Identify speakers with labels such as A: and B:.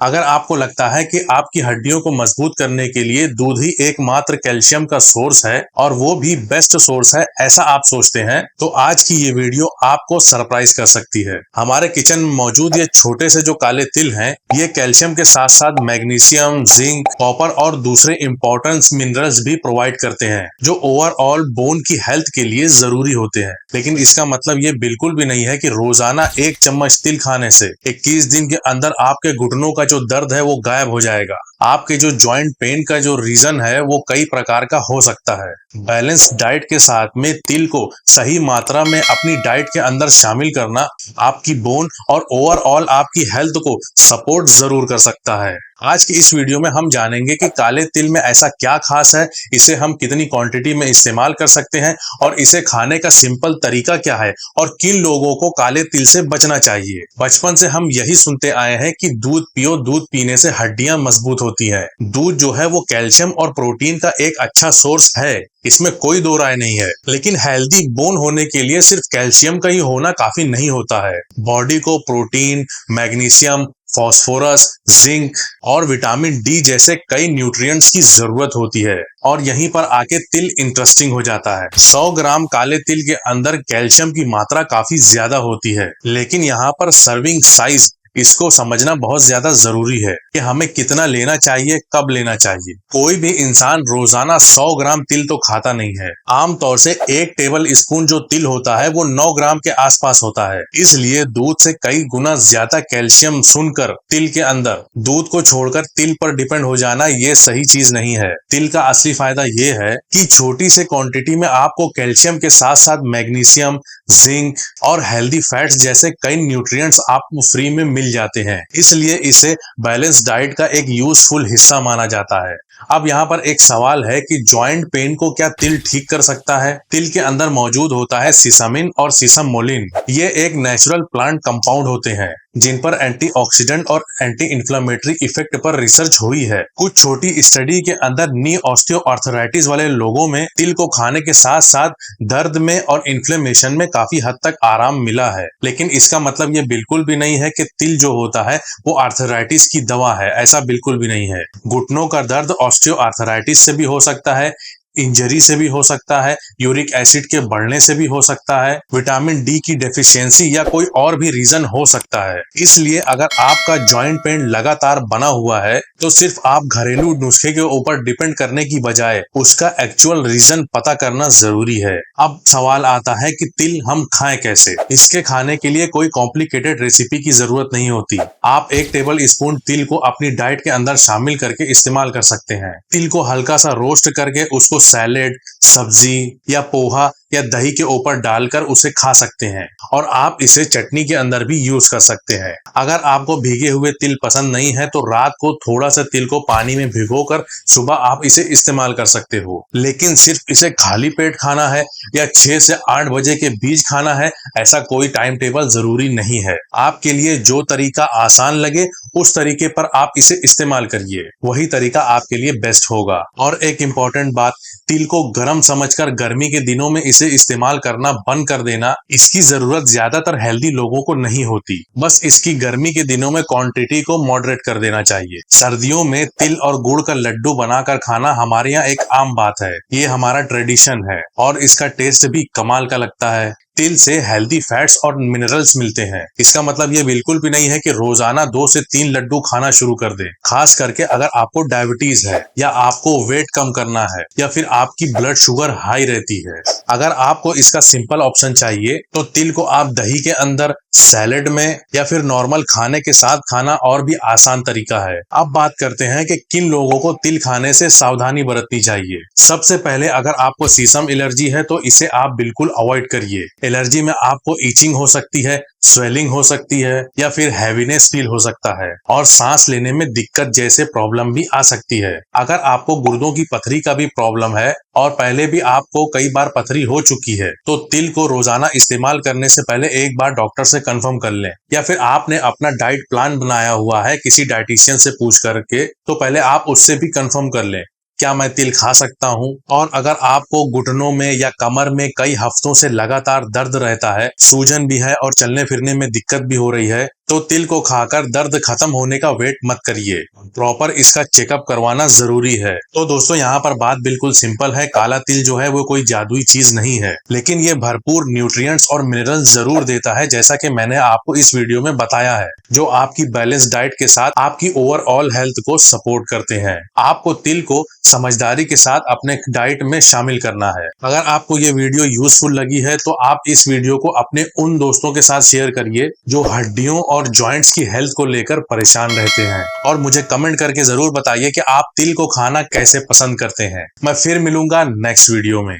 A: अगर आपको लगता है कि आपकी हड्डियों को मजबूत करने के लिए दूध ही एकमात्र कैल्शियम का सोर्स है और वो भी बेस्ट सोर्स है, ऐसा आप सोचते हैं, तो आज की ये वीडियो आपको सरप्राइज कर सकती है। हमारे किचन में मौजूद ये छोटे से जो काले तिल हैं, ये कैल्शियम के साथ साथ मैग्नीशियम, जिंक, कॉपर और दूसरे इंपॉर्टेंट मिनरल्स भी प्रोवाइड करते हैं, जो ओवरऑल बोन की हेल्थ के लिए जरूरी होते हैं। लेकिन इसका मतलब ये बिल्कुल भी नहीं है कि रोजाना एक चम्मच तिल खाने से 21 दिन के अंदर आपके घुटनों का जो दर्द है वो गायब हो जाएगा। आपके जो जॉइंट पेन का जो रीजन है वो कई प्रकार का हो सकता है। बैलेंस डाइट के साथ में तिल को सही मात्रा में अपनी डाइट के अंदर शामिल करना आपकी बोन और ओवरऑल आपकी हेल्थ को सपोर्ट जरूर कर सकता है। आज की इस वीडियो में हम जानेंगे कि काले तिल में ऐसा क्या खास है, इसे हम कितनी क्वांटिटी में इस्तेमाल कर सकते हैं और इसे खाने का सिंपल तरीका क्या है और किन लोगों को काले तिल से बचना चाहिए। बचपन से हम यही सुनते आए हैं कि दूध पियो, दूध पीने से हड्डियां मजबूत होती है। दूध जो है वो कैल्शियम और प्रोटीन का एक अच्छा सोर्स है, इसमें कोई दो राय नहीं है। लेकिन हेल्दी बोन होने के लिए सिर्फ कैल्शियम का ही होना काफी नहीं होता है। बॉडी को प्रोटीन, मैग्नीशियम, फास्फोरस, जिंक और विटामिन डी जैसे कई न्यूट्रिएंट्स की जरूरत होती है और यहीं पर आके तिल इंटरेस्टिंग हो जाता है। 100 ग्राम काले तिल के अंदर कैल्शियम की मात्रा काफी ज्यादा होती है, लेकिन यहाँ पर सर्विंग साइज इसको समझना बहुत ज्यादा जरूरी है कि हमें कितना लेना चाहिए, कब लेना चाहिए। कोई भी इंसान रोजाना 100 ग्राम तिल तो खाता नहीं है। आमतौर से 1 टेबल स्पून जो तिल होता है वो 9 ग्राम के आसपास होता है। इसलिए दूध से कई गुना ज्यादा कैल्शियम सुनकर तिल के अंदर दूध को छोड़कर तिल पर डिपेंड हो जाना ये सही चीज नहीं है। तिल का असली फायदा ये है कि छोटी से क्वांटिटी में आपको कैल्शियम के साथ साथ मैग्नीशियम, जिंक और हेल्दी फैट्स जैसे कई न्यूट्रिएंट्स आपको फ्री में मिल जाते हैं। इसलिए इसे बैलेंस डाइट का एक यूजफुल हिस्सा माना जाता है। अब यहाँ पर एक सवाल है कि जॉइंट पेन को क्या तिल ठीक कर सकता है? तिल के अंदर मौजूद होता है सिसामिन और सिसामोलिन। ये एक नेचुरल प्लांट कंपाउंड होते हैं जिन पर एंटीऑक्सीडेंट और एंटी इन्फ्लेमेटरी इफेक्ट पर रिसर्च हुई है। कुछ छोटी स्टडी के अंदर नी ऑस्टियोआर्थराइटिस वाले लोगों में तिल को खाने के साथ साथ दर्द में और इन्फ्लेमेशन में काफी हद तक आराम मिला है। लेकिन इसका मतलब ये बिल्कुल भी नहीं है कि तिल जो होता है वो आर्थराइटिस की दवा है, ऐसा बिल्कुल भी नहीं है। घुटनों का दर्द ऑस्टियोआर्थराइटिस से भी हो सकता है, इंजरी से भी हो सकता है, यूरिक एसिड के बढ़ने से भी हो सकता है, विटामिन डी की डेफिशिएंसी या कोई और भी रीजन हो सकता है। इसलिए अगर आपका जॉइंट पेन लगातार बना हुआ है तो सिर्फ आप घरेलू नुस्खे के ऊपर डिपेंड करने की बजाय उसका एक्चुअल रीजन पता करना जरूरी है। अब सवाल आता है कि तिल हम खाएं कैसे? इसके खाने के लिए कोई कॉम्प्लिकेटेड रेसिपी की जरूरत नहीं होती। आप 1 टेबल स्पून तिल को अपनी डाइट के अंदर शामिल करके इस्तेमाल कर सकते हैं। तिल को हल्का सा रोस्ट करके उसको सैलेड, सब्जी या पोहा या दही के ऊपर डालकर उसे खा सकते हैं और आप इसे चटनी के अंदर भी यूज कर सकते हैं। अगर आपको भीगे हुए तिल पसंद नहीं है तो रात को थोड़ा सा तिल को पानी में भिगोकर सुबह आप इसे इस्तेमाल कर सकते हो। लेकिन सिर्फ इसे खाली पेट खाना है या 6 से 8 बजे के बीच खाना है, ऐसा कोई टाइम टेबल जरूरी नहीं है। आपके लिए जो तरीका आसान लगे उस तरीके पर आप इसे इस्तेमाल करिए, वही तरीका आपके लिए बेस्ट होगा। और एक इम्पोर्टेंट बात, तिल को गर्म समझकर गर्मी के दिनों में इसे इस्तेमाल करना बंद कर देना। इसकी जरूरत ज्यादातर हेल्दी लोगों को नहीं होती, बस इसकी गर्मी के दिनों में क्वांटिटी को मॉडरेट कर देना चाहिए। सर्दियों में तिल और गुड़ का लड्डू बनाकर खाना हमारे यहाँ एक आम बात है। ये हमारा ट्रेडिशन है और इसका टेस्ट भी कमाल का लगता है। तिल से हेल्दी फैट्स और मिनरल्स मिलते हैं। इसका मतलब ये बिल्कुल भी नहीं है कि रोजाना 2 से 3 लड्डू खाना शुरू कर दें। खास करके अगर आपको डायबिटीज है या आपको वेट कम करना है या फिर आपकी ब्लड शुगर हाई रहती है। अगर आपको इसका सिंपल ऑप्शन चाहिए तो तिल को आप दही के अंदर, सैलेड में या फिर नॉर्मल खाने के साथ खाना और भी आसान तरीका है। अब बात करते हैं कि किन लोगों को तिल खाने से सावधानी बरतनी चाहिए। सबसे पहले, अगर आपको सीसम एलर्जी है तो इसे आप बिल्कुल अवॉइड करिए। एलर्जी में आपको इचिंग हो सकती है, स्वेलिंग हो सकती है या फिर हैवीनेस फील हो सकता है और सांस लेने में दिक्कत जैसे प्रॉब्लम भी आ सकती है। अगर आपको गुर्दों की पथरी का भी प्रॉब्लम है और पहले भी आपको कई बार पथरी हो चुकी है तो तिल को रोजाना इस्तेमाल करने से पहले एक बार डॉक्टर से कंफर्म कर लें। या फिर आपने अपना डाइट प्लान बनाया हुआ है किसी डाइटिशियन से पूछ करके, तो पहले आप उससे भी कंफर्म कर लें क्या मैं तिल खा सकता हूँ। और अगर आपको घुटनों में या कमर में कई हफ्तों से लगातार दर्द रहता है, सूजन भी है और चलने फिरने में दिक्कत भी हो रही है, तो तिल को खाकर दर्द खत्म होने का वेट मत करिए, प्रॉपर इसका चेकअप करवाना जरूरी है। तो दोस्तों यहाँ पर बात बिल्कुल सिंपल है, काला तिल जो है वो कोई जादुई चीज नहीं है, लेकिन ये भरपूर न्यूट्रिएंट्स और मिनरल्स जरूर देता है, जैसा कि मैंने आपको इस वीडियो में बताया है, जो आपकी बैलेंस डाइट के साथ आपकी ओवरऑल हेल्थ को सपोर्ट करते हैं। आपको तिल को समझदारी के साथ अपने डाइट में शामिल करना है। अगर आपको ये वीडियो यूजफुल लगी है तो आप इस वीडियो को अपने उन दोस्तों के साथ शेयर करिए जो हड्डियों और जॉइंट्स की हेल्थ को लेकर परेशान रहते हैं, और मुझे कमेंट करके जरूर बताइए कि आप तिल को खाना कैसे पसंद करते हैं। मैं फिर मिलूंगा नेक्स्ट वीडियो में।